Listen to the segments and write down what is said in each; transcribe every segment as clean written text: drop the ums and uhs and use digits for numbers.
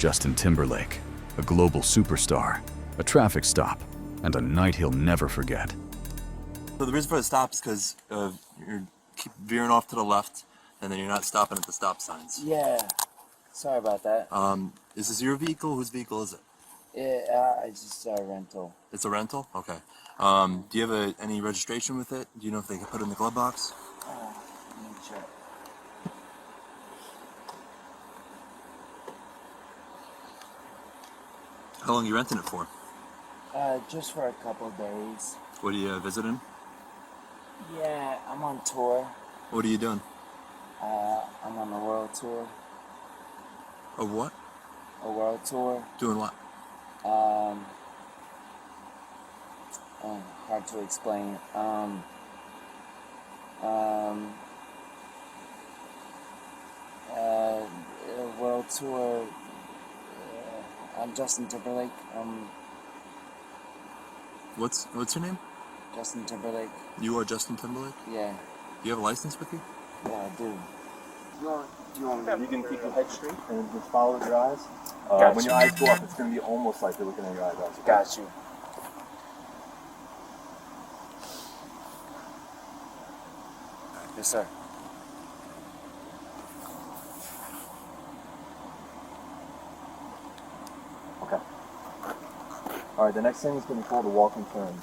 Justin Timberlake, a global superstar, a traffic stop, and a night he'll never forget. So the reason for the stop is because you're keep veering off to the left, and then you're not stopping at the stop signs. Yeah, sorry about that. Is this your vehicle? Whose vehicle is it? It's just a rental. It's a rental? Okay. Do you have any registration with it? Do you know if they can put it in the glove box? Let me check. How long are you renting it for? Just for a couple of days. What are you visiting? Yeah, I'm on tour. What are you doing? I'm on a world tour. A what? A world tour. Doing what? Hard to explain. A world tour. I'm Justin Timberlake. What's your name? Justin Timberlake. You are Justin Timberlake? Yeah. Do you have a license with you? Yeah, I do. You can keep your head straight and just follow your eyes. Got When you. your eyes go up, it's going to be almost like you're looking at your eyebrows. Okay? Got you. Yes, sir. Okay. Alright, the next thing is going to be called a walk and turn.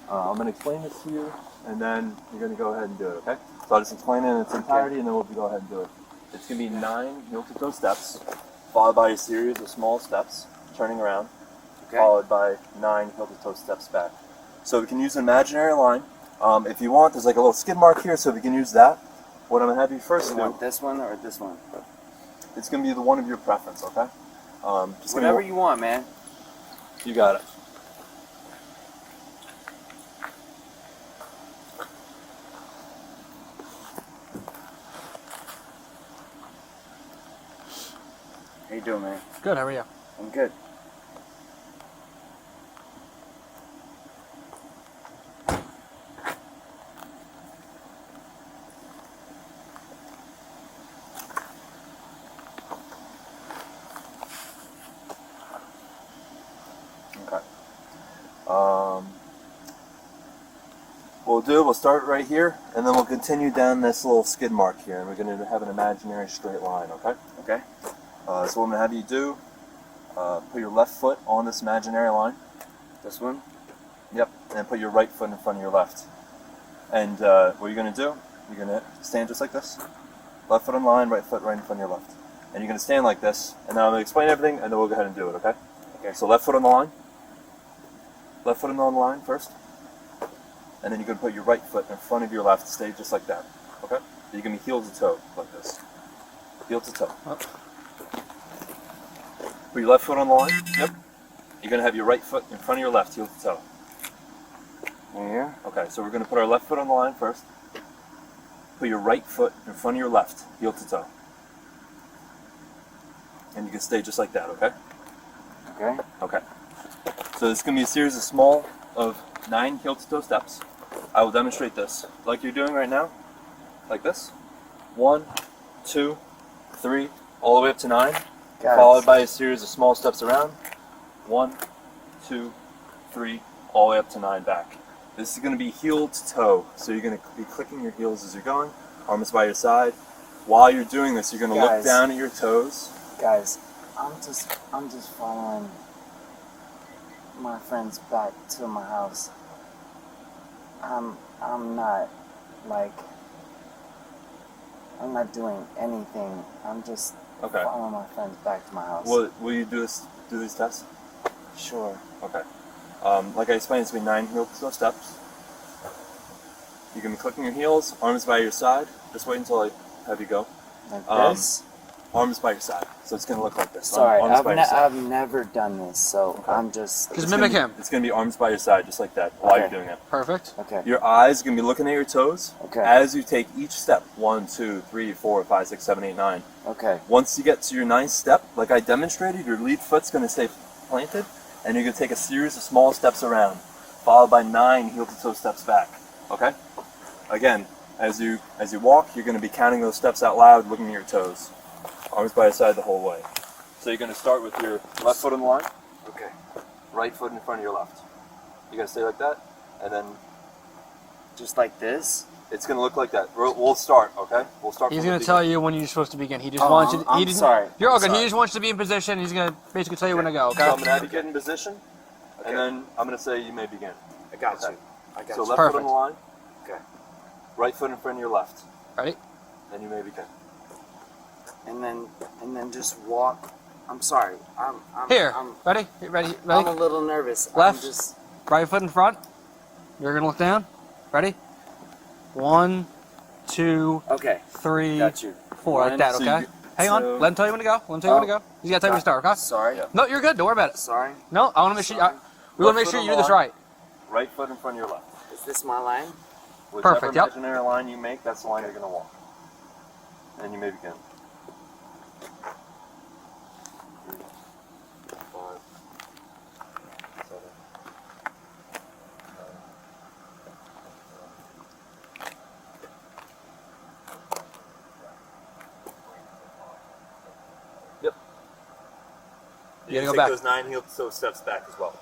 I'm going to explain this to you, and then you're going to go ahead and do it, okay? So I'll just explain it in its entirety, and then we'll go ahead and do it. It's going to be 9 heel-to-toe steps, followed by a series of small steps, turning around, followed by 9 heel-to-toe steps back. So we can use an imaginary line. If you want, there's like a little skid mark here, so we can use that. What I'm going to have you first You do, want this one or this one? it's going to be the one of your preference, okay? Just Whatever you want, man. You got it. How you doing, man? Good, how are you? I'm good. Okay. We'll start right here, and then we'll continue down this little skid mark here, and we're going to have an imaginary straight line, okay? Okay. So what I'm going to have you do, put your left foot on this imaginary line. This one? Yep, and put your right foot in front of your left. And what you're going to do, you're going to stand just like this. Left foot on line, right foot right in front of your left. And you're going to stand like this, and then I'm going to explain everything, and then we'll go ahead and do it, okay? Okay. So left foot on the line. Left foot on the line first. And then you're going to put your right foot in front of your left, stay just like that, okay? You're going to be heel to toe, like this. Heel to toe. Put your left foot on the line, yep. You're going to have your right foot in front of your left, heel to toe. Yeah. Okay, so we're going to put our left foot on the line first. Put your right foot in front of your left, heel to toe. And you can stay just like that, okay? Okay. Okay. So this is going to be a series of small, of 9 heel-to-toe steps. I will demonstrate this, like you're doing right now, like this. 1, 2, 3, all the way up to 9, followed by a series of small steps around. 1, 2, 3, all the way up to 9 back. This is going to be heel to toe, so you're going to be clicking your heels as you're going, arms by your side. While you're doing this, you're going to look down at your toes. Guys, I'm just following my friends back to my house. I'm not doing anything. I'm just following my friends back to my house. Will you do these tests? Sure. Okay. Like I explained, it's going to be 9 heel-to-toe steps. You're going to be clicking your heels, arms by your side. Just wait until I have you go. Like this? Arms by your side. So it's going to look like this. Sorry, arms by your side. I've never done this, so I'm just... Just mimic him. It's going to be arms by your side, just like that, while you're doing it. Perfect. Okay. Your eyes are going to be looking at your toes Okay. as you take each step. 1, 2, 3, 4, 5, 6, 7, 8, 9. Okay. Once you get to your 9th step, like I demonstrated, your lead foot's going to stay planted, and you're going to take a series of small steps around, followed by 9 heel-to-toe steps back. Okay? Again, as you walk, you're going to be counting those steps out loud, looking at your toes. Arms by your side the whole way. So you're going to start with your left foot on the line, Okay. right foot in front of your left. You got to stay like that, and then Just like this? it's going to look like that. We'll start, okay? We'll start. He's from the going to tell beginning. you when you're supposed to begin. He just Oh, wants you. I'm He didn't, sorry. You're all I'm good. He sorry. just wants you to be in position. He's going to basically tell you when to go. Okay. So I'm going to have you get in position, Okay. and then I'm going to say you may begin. I got Okay. you. I got So you. left foot on Perfect. the line, Okay. right foot in front of your left, Ready? then you may begin. And then just walk. I'm sorry. I'm Here. I'm, Ready? Ready? I'm a Ready? little nervous. Left. I'm just Right foot in front. You're going to look down. Ready? 1, 2, okay. 3, Got you. 4. Like that. So Okay. you- Hang on. so- Let him tell you when to go. Let him tell you when to go. He's got to tell you when to start. Okay. Sorry. Yeah. No, you're good. Don't worry about it. Sorry. No, I want to make sure. We want to make Left sure foot you on do this the line. right. Right foot in front of your left. Is this my line? Whichever Perfect, yep. imaginary line you make, that's the line you're going to walk. And you may begin. 3, 5, 7, 9. Yep. You gotta can go back. take those 9 heel toe steps back as well.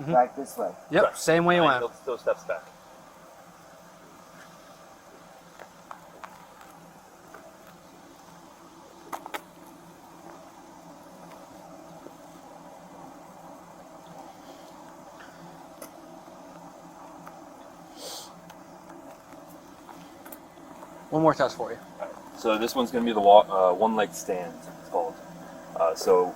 Back this way. Yep. Correct. Same way you 9 went. heel toe steps back. One more test for you. So this one's going to be the one-leg stand, it's called. So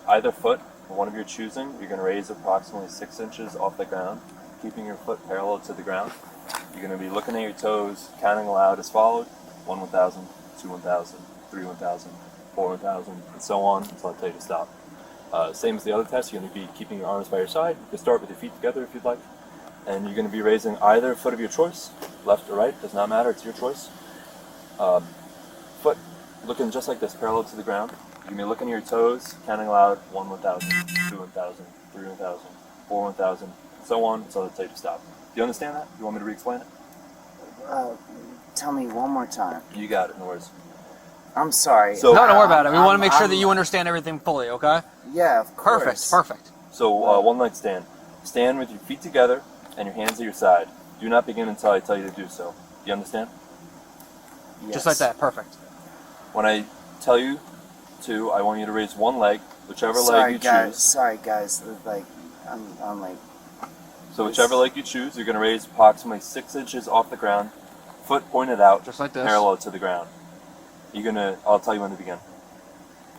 either foot, one of your choosing, you're going to raise approximately 6 inches off the ground, keeping your foot parallel to the ground. You're going to be looking at your toes, counting aloud as followed: 1 1,000, 2 1,000, 3 1,000, 4 1,000, and so on until I tell you to stop. Same as the other test, you're going to be keeping your arms by your side. You can start with your feet together if you'd like. And you're going to be raising either foot of your choice, left or right, does not matter, it's your choice. Foot looking just like this, parallel to the ground. You're going to be looking at your toes, counting aloud: 1 1,000, 2 1,000, 3 1,000, 4 1,000, so on until I tell you to stop. Do you understand that? You want me to re-explain it? Tell me one more time. You got it, no worries. I'm sorry. So- No, don't worry about it. We want to make sure I'm- that you understand everything fully. Okay. Yeah, of course. Perfect. Perfect. So one leg stand. Stand with your feet together and your hands at your side. Do not begin until I tell you to do so. Do you understand? Yes. Just like that. Perfect. When I tell you to, I want you to raise one leg, whichever Sorry, leg you guys. choose. Sorry, guys. Like, I'm like. So whichever leg you choose, you're going to raise approximately 6 inches off the ground, foot pointed out, Just like this. parallel to the ground. You're gonna. I'll tell you when to begin.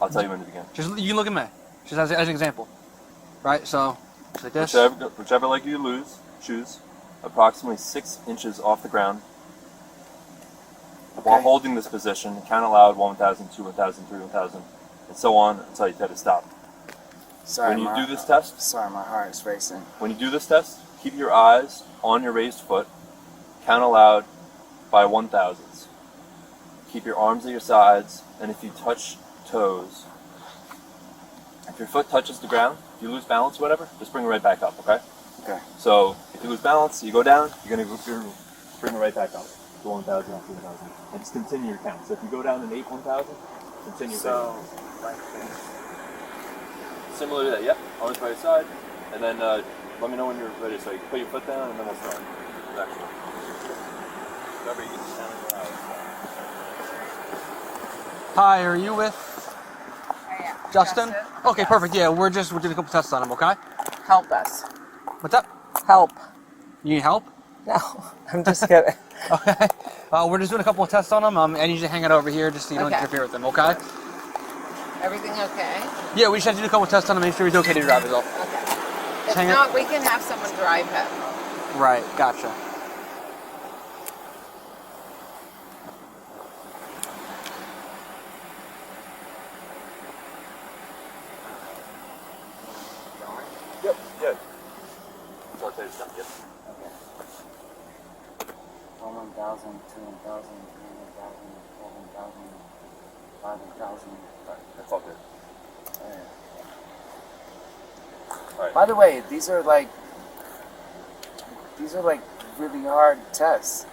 I'll tell you when to begin. Just you can look at me. Just as an example. Right. So just like this. Whichever leg you choose, approximately 6 inches off the ground. While Okay. holding this position, count aloud: 1 1,000, 2 1,000, 3 1,000, and so on until you tell to stop. Sorry. When you my- do this test, Sorry, my heart is racing. When you do this test, keep your eyes on your raised foot. Count aloud by 1,000s. Keep your arms at your sides, and if you touch toes, if your foot touches the ground, if you lose balance or whatever, just bring it right back up, okay? Okay. So if you lose balance, you go down, you're going to bring it right back up to 1,000, 2,000, and just continue your count. So if you go down and 8 1,000, continue. So, like this. Similar to that, yep. Arms by your side, and then let me know when you're ready. So you can put your foot down, and then we'll start. Actually, remember you get the sound of your eyes. Hi. Are you with Yeah. Justin? Okay. Yes. Perfect. Yeah. We're doing a couple tests on him. Okay. Help us. What's up? Help. You need help? No, I'm just kidding. Okay. We're just doing a couple of tests on him. I need you to hang it over here just so you don't Okay. interfere with him. Okay. Everything okay? Yeah. We just have to do a couple of tests on him. Make sure he's okay to drive as well. Okay. If Hang it. not, we can have someone drive him. Right. Gotcha. Yep. Yeah. So I'll tell you to stop. Yep. Okay. 1,000, 2 1,000, 3 1,000, 4 1,000, 5 1,000. Alright, that's all good. Alright. By the way, these are like really hard tests.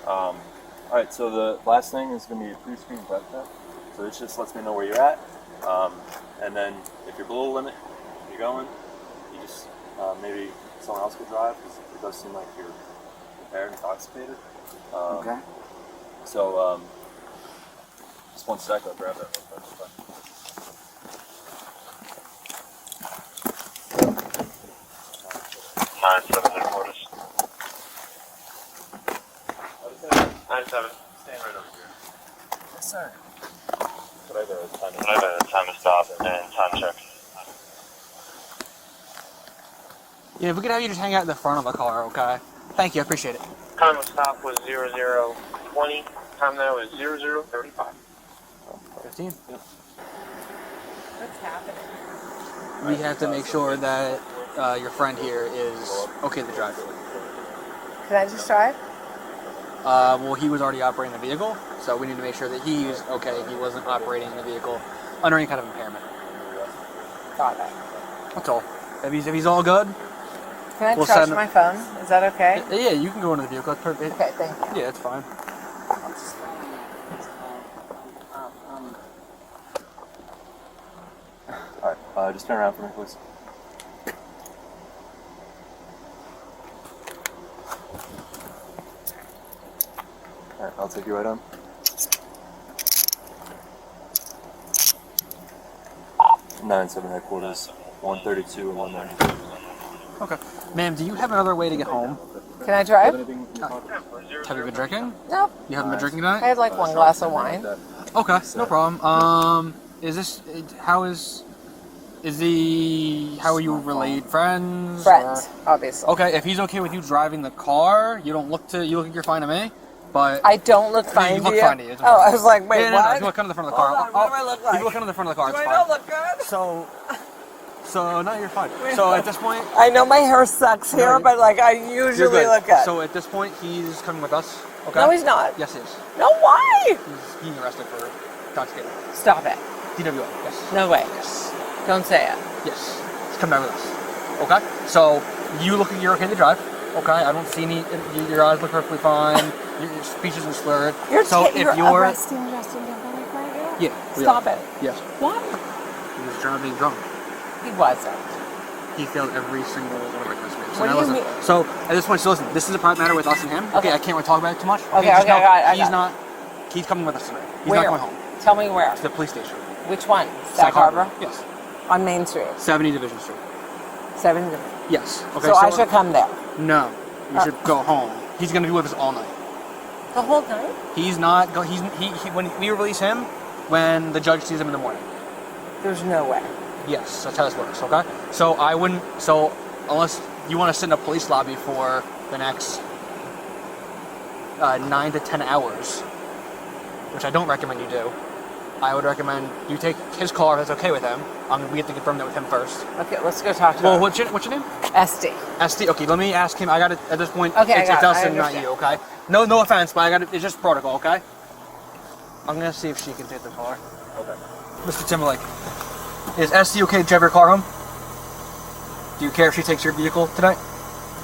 Alright, so the last thing is going to be a pre-screen breath test. So this just lets me know where you're at. And then if you're below the limit, you're going, you just maybe someone else could drive because it does seem like you're impaired, intoxicated. Okay. So, just one sec, I'll grab that real quick. 9-7 headquarters. 9-7. Stand right over here. Yes, sir. Could I have a time I have a time to stop and time check. Yeah, if we could have you just hang out in the front of the car, okay? Thank you, I appreciate it. Time of stop was 0020. Time now is 0035. 15. What's happening? We have to make sure that your friend here is okay to drive. Can I just drive? Well, he was already operating the vehicle, so we need to make sure that he's okay. He wasn't operating the vehicle under any kind of impairment. Got it. That's all. If he's all good, Can I We'll charge send- my phone? Is that okay? yeah, you can go into the vehicle. That's perfect. Okay, thank you. Yeah, it's fine. I'm just following that. Alright, just turn around for me, please. Alright, I'll take you right on. Nine seven headquarters, 132 and 192. Okay. Ma'am, do you have another way to get home? Can I drive? Have you been drinking? No. You haven't been drinking I tonight? had like one glass of wine. Okay, no problem. How are you related? Friends? Friends, obviously. Okay, if he's okay with you driving the car, you look like you're fine to me, but... I don't look fine you to look you. fine to you. It's Oh, okay. I was like, wait, yeah, no, what? if you look under the front of the car. Hold on, what do I look like? If you look under the front of the car, Do it's I fine. not look good? So no, you're fine. So at this point... I know my hair sucks here, No, but like I You're usually good. look good. So at this point, he's coming with us, okay? No, he's not. Yes, he is. No, why? He's being arrested for intoxicated. Stop it. DWI, yes. No way. Yes. Don't say it. Yes. He's coming back with us. Okay? So, you're okay to drive. Okay? I don't see any... Your eyes look perfectly fine. Your speech isn't slurred. You're you're... arresting Justin Timberlake right now? Yeah. we Stop are. it. Yes. What? He was driving drunk. He wasn't. He failed every single one of our tests. What do you mean? So, at this point, so listen, this is a private matter with us and him. Okay, I can't really talk about it too much. Okay, just okay, know I got it, He's not... He's coming with us tonight. He's Where? not going home. Tell me where. To the police station. Which one? Sag Harbor? Yes. On Main Street. 70 Division Street. 7. Yes. Okay, So I should come there. No. You should go home. He's going to be with us all night. The whole night? He's not... When we release him, when the judge sees him in the morning. There's no way. Yes, that's how this works, okay? So I wouldn't... So, unless you want to sit in a police lobby for the next 9 to 10 hours, which I don't recommend you do, I would recommend you take his car if that's okay with him. We have to confirm that with him first. Okay, let's go talk to Well, him. what's your name? SD. SD. Okay, let me ask him. I got it at this point. Okay, it's I got it. us I and not understand. you, okay? No offense, but I got it. It's just protocol, okay? I'm gonna see if she can take the car. Okay. Mr. Timberlake, is SD okay to drive your car home? Do you care if she takes your vehicle tonight?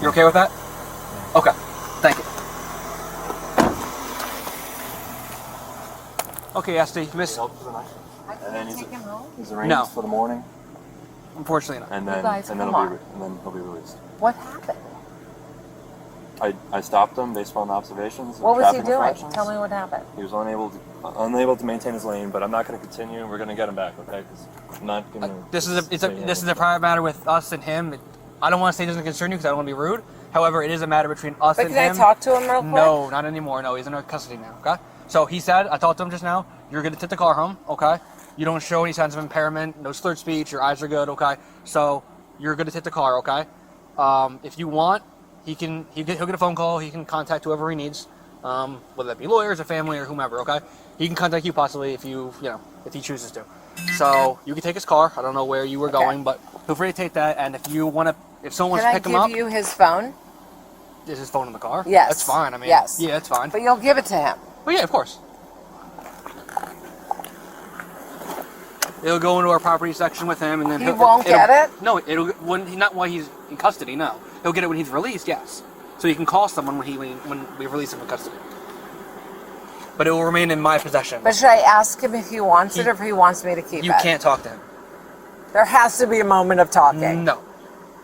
You're okay with that? Okay. Thank you. Okay, SD, Miss. Help for the night. I And then can't take him home? he's arranged No. for the morning, Unfortunately not. and You then guys, and then come he'll on. and then he'll be released. What happened? I stopped him based on observations. of What was he traffic doing? infractions. Tell me what happened. He was unable to maintain his lane, but I'm not going to continue. We're going to get him back, okay? Because I'm not going to. This is a private matter with us and him. I don't want to say it doesn't concern you because I don't want to be rude. However, it is a matter between us But and can him. I talk to him real quick? No, not anymore. No, he's in our custody now. Okay. So he said, I talked to him just now. You're going to take the car home. Okay. You don't show any signs of impairment. No slurred speech. Your eyes are good. Okay. So you're going to take the car. Okay. If you want, he'll get a phone call. He can contact whoever he needs, whether that be lawyers, or family, or whomever. Okay. He can contact you possibly if if he chooses to. So you can take his car. I don't know where you were going, but feel free to take that. And if someone wants Can to I pick him up, give you his phone? is his phone in the car? Yes. That's fine. I mean, Yes. yeah, that's fine. But you'll give it to him. Oh yeah, of course. It'll go into our property section with him, and then He won't get it? No, not while he's in custody. No, he'll get it when he's released. Yes, so he can call someone when we release him from custody. but it will remain in my possession. But should I ask him if he wants it or if he wants me to keep it? You can't talk to him. There has to be a moment of talking. No,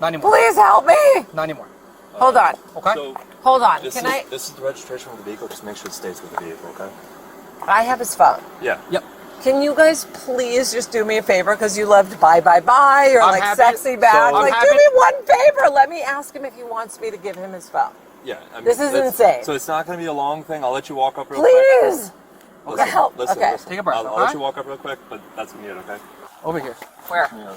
not anymore. Please help me. Not anymore. Hold on. Okay. So Hold on. this Can is I? this is the registration of the vehicle. Just make sure it stays with the vehicle, okay? I have his phone. Yeah. Yep. Can you guys please just do me a favor because you loved bye bye bye or I'm like happy- sexy back? so- I'm Like happy- do me one favor. Let me ask him if he wants me to give him his phone. Yeah. I mean, This is that's- insane. So it's not going to be a long thing. I'll let you walk up real quick. Please. Listen, Help. Listen, Okay. listen. Take a breath, I'll let okay? you walk up real quick, but that's me, okay? Over here. Where? Yeah.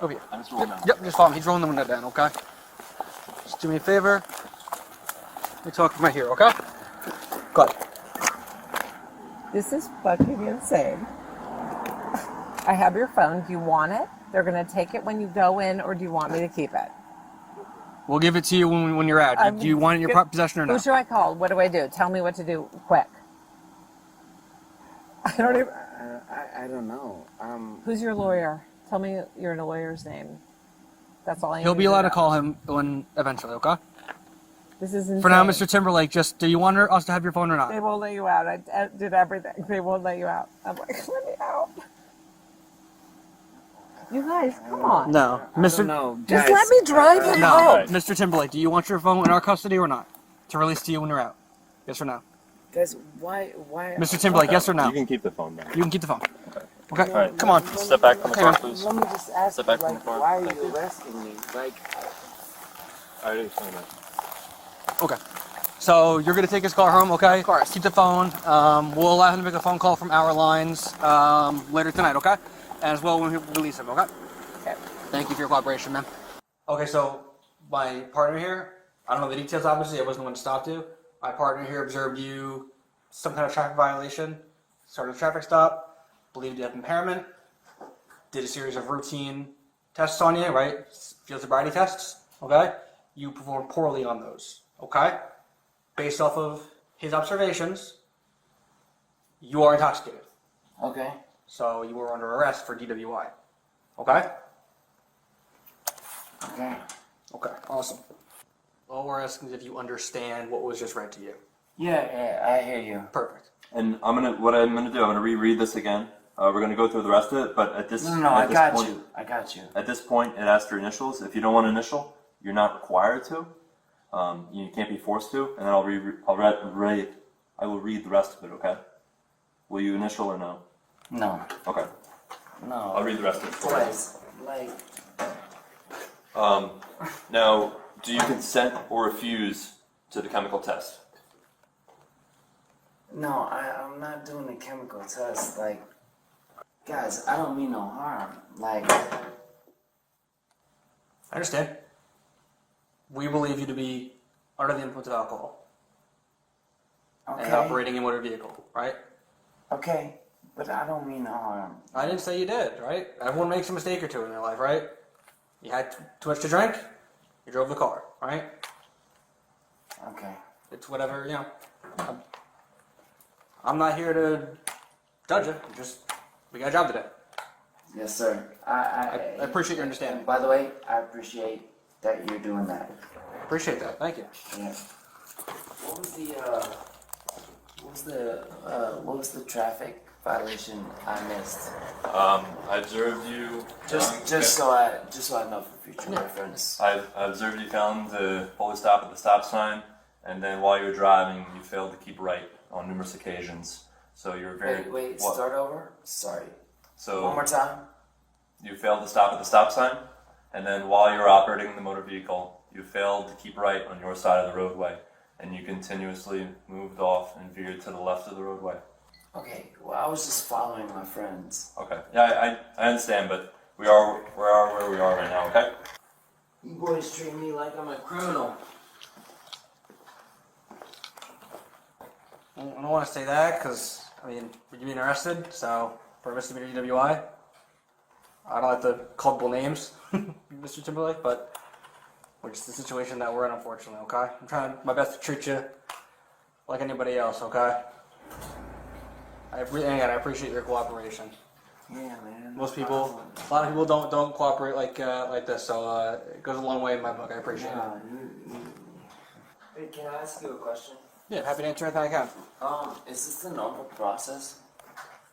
Over here. I'm just rolling down. Yep. Just follow him. He's rolling the window down. Okay. Just do me a favor. Let me talk from right here. Okay. Good. This is fucking insane. I have your phone. Do you want it? They're gonna take it when you go in, or do you want me to keep it? We'll give it to you when you're out. I'm Do you want it in your possession or Who not? should I call? What do I do? Tell me what to do quick. I don't even. I don't know. Who's your lawyer? Tell me your lawyer's name. That's all I need. He'll be allowed to call him when eventually. Okay. This is insane. For now, Mr. Timberlake, just do you want us to have your phone or They not? won't let you out. I did everything. They won't let you out. I'm like, let me out. You guys, come on. No, Mr. No, Just let me drive him No, home. Mr. Timberlake, do you want your phone in our custody or not? To release to you when you're out? Yes or no? Guys, why? Mr. Timberlake, yes or no? You can keep the phone back. You can keep the phone. Okay, All right. come on. Step back from the car, please. Let me just ask Step you, back from like, the car. why are Thank you you. arresting me? Like, I already explained that. Okay. So you're gonna take his car home, okay? Of course. Keep the phone. We'll allow him to make a phone call from our lines later tonight, okay? And as well when we release him, okay? Okay. Thank you for your cooperation, man. Okay, so my partner here, I don't know the details, obviously. I wasn't the one to stop you. My partner here observed you some kind of traffic violation, started a traffic stop, believed you had impairment, did a series of routine tests on you, right? Field sobriety tests, okay? You performed poorly on those, okay? Based off of his observations, you are intoxicated. okay. So you were under arrest for DWI. Okay? Okay. Okay, awesome. All we're asking is if you understand what was just read to you. Yeah, I hear you. Perfect. And what I'm gonna do, I'm gonna reread this again. We're gonna go through the rest of it, but at this No, at I this got point, you. I got you. At this point, it asks for initials. If you don't want initial, you're not required to. You can't be forced to. And then I will read the rest of it. Okay? Will you initial or no? No. Okay. No. I'll read the rest of it. for you. Guys, like, Now, do you consent or refuse to the chemical test? no, I'm not doing the chemical test. Like, guys, I don't mean no harm. Like, I understand. We believe you to be under the influence of alcohol and okay. operating a motor vehicle, right? Okay, but I don't mean no harm. I didn't say you did, right? Everyone makes a mistake or two in their life, right? You had too much to drink, you drove the car, right? Okay. It's whatever, you know. I'm not here to judge you. We got a job to do. Yes, sir. I appreciate your understanding. And by the way, I appreciate that you're doing that. Appreciate that. Thank you. Yeah. What was the traffic violation I missed? I observed you. Just so I know for future reference. I observed you failing to fully stop at the stop sign, and then while you were driving, you failed to keep right on numerous occasions. So you were very. Wait, start over? Sorry. So One more time? you failed to stop at the stop sign, and then while you were operating the motor vehicle, you failed to keep right on your side of the roadway, and you continuously moved off and veered to the left of the roadway. Okay, well, I was just following my friends. Okay. Yeah, I understand, but we are where we are right now. Okay. You boys treat me like I'm a criminal. I don't want to say that because, I mean, you're being arrested, so for misdemeanor DWI, I don't like the culpable names, Mr. Timberlake, but we're just the situation that we're in, unfortunately, okay? I'm trying my best to treat you like anybody else, okay? I appreciate your cooperation. Yeah, man. Most people, a lot of people don't cooperate like this, so it goes a long way in my book. I appreciate it. Hey, can I ask you a question? Yeah, happy to answer anything I can. Is this the normal process?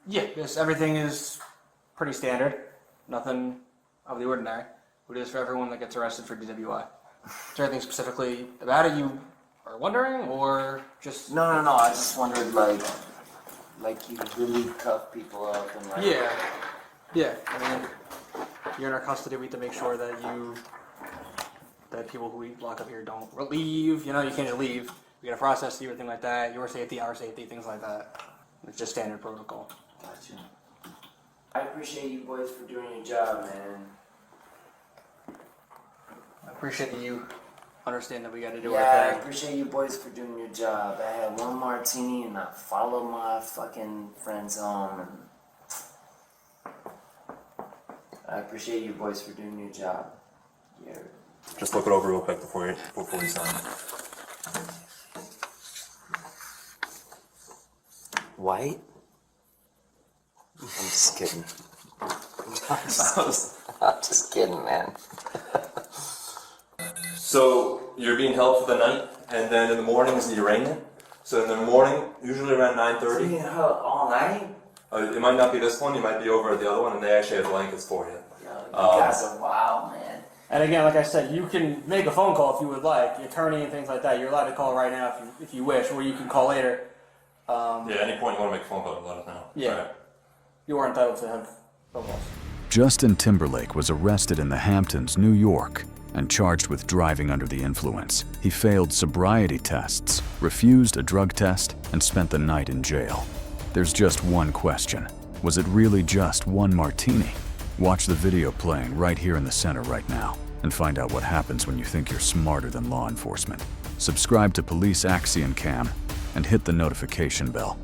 Yeah, everything is pretty standard. Nothing out of the ordinary. We do this for everyone that gets arrested for DWI. Is there anything specifically about it you are wondering, or just... No. I just wondered, like you really cuff people up and like. Yeah. I mean, you're in our custody. We have to make sure that people who we lock up here don't leave. You know, you can't just leave. We gotta process you, everything like that. Your safety, our safety, things like that. It's just standard protocol. Gotcha. I appreciate you boys for doing your job, man. I appreciate that you understand that we gotta do Yeah, I our thing. appreciate you boys for doing your job. I had one martini and I followed my fucking friends home, and I appreciate you boys for doing your job. Yeah. Just look it over real quick before you sign. White? I'm just kidding. I'm just kidding, man. So you're being held for the night, and then in the morning is the arraignment. So in the morning, usually around 9:30. Being held all night? It might not be this one. You might be over at the other one, and they actually have blankets for you. Yo, you guys are wild, man. And again, like I said, you can make a phone call if you would like. The attorney and things like that, you're allowed to call right now if you wish, or you can call later. Yeah, any point you want to make a phone call, let us know. Yeah. Right. You are entitled to have phone calls. Justin Timberlake was arrested in the Hamptons, New York, and charged with driving under the influence. He failed sobriety tests, refused a drug test, and spent the night in jail. There's just one question. Was it really just one martini? Watch the video playing right here in the center right now and find out what happens when you think you're smarter than law enforcement. Subscribe to Police Action Cam and hit the notification bell.